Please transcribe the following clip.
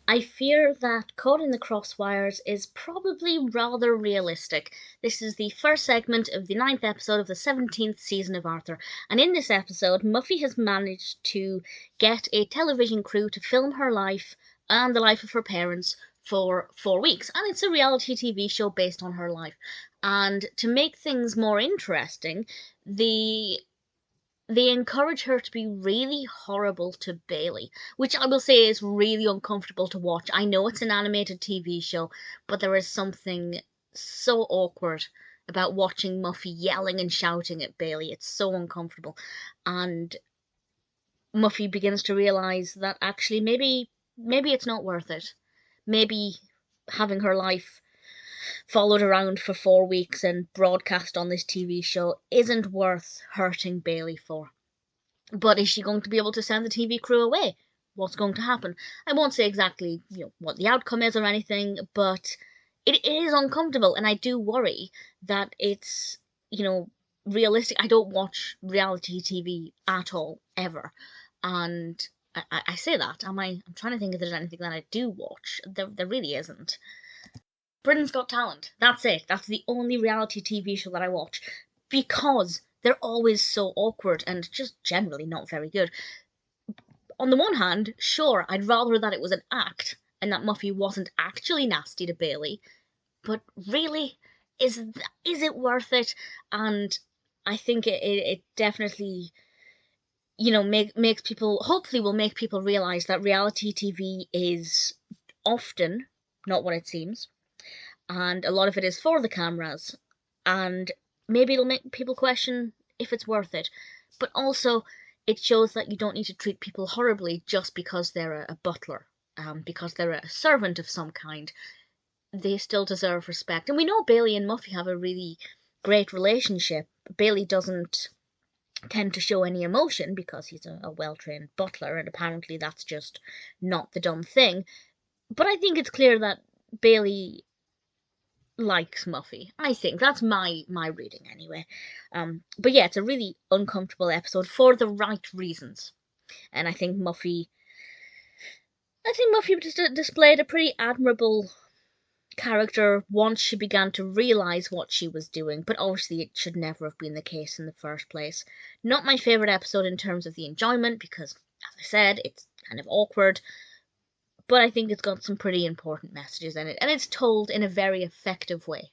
I fear that Caught in the Crosswires is probably rather realistic. This is the first segment of the ninth episode of the 17th season of Arthur, and in this episode, Muffy has managed to get a television crew to film her life and the life of her parents for 4 weeks, and it's a reality TV show based on her life. And to make things more interesting, the they encourage her to be really horrible to Bailey, which I will say is really uncomfortable to watch. I know it's an animated TV show, but there is something so awkward about watching Muffy yelling and shouting at Bailey. It's so uncomfortable. And Muffy begins to realize that actually maybe it's not worth it. Maybe having her life followed around for 4 weeks and broadcast on this TV show isn't worth hurting Bailey for. But is she going to be able to send the TV crew away? What's going to happen? I won't say exactly, what the outcome is or anything, but it is uncomfortable, and I do worry that it's, realistic. I don't watch reality TV at all, ever. And I say that. I'm trying to think if there's anything that I do watch. There really isn't. Britain's Got Talent. That's it. That's the only reality TV show that I watch. Because they're always so awkward and just generally not very good. On the one hand, sure, I'd rather that it was an act and that Muffy wasn't actually nasty to Bailey, but really, is it worth it? And I think it definitely, makes people, hopefully will make people realise that reality TV is often not what it seems, and a lot of it is for the cameras, and maybe it'll make people question if it's worth it. But also, it shows that you don't need to treat people horribly just because they're a butler, because they're a servant of some kind. They still deserve respect. And we know Bailey and Muffy have a really great relationship. Bailey doesn't tend to show any emotion because he's a well-trained butler, and apparently that's just not the dumb thing. But I think it's clear that Bailey likes Muffy. I think that's my reading anyway. But yeah, it's a really uncomfortable episode for the right reasons, and I think Muffy displayed a pretty admirable character once she began to realize what she was doing. But obviously, it should never have been the case in the first place. Not my favorite episode in terms of the enjoyment because, as I said, it's kind of awkward. But I think it's got some pretty important messages in it, and it's told in a very effective way.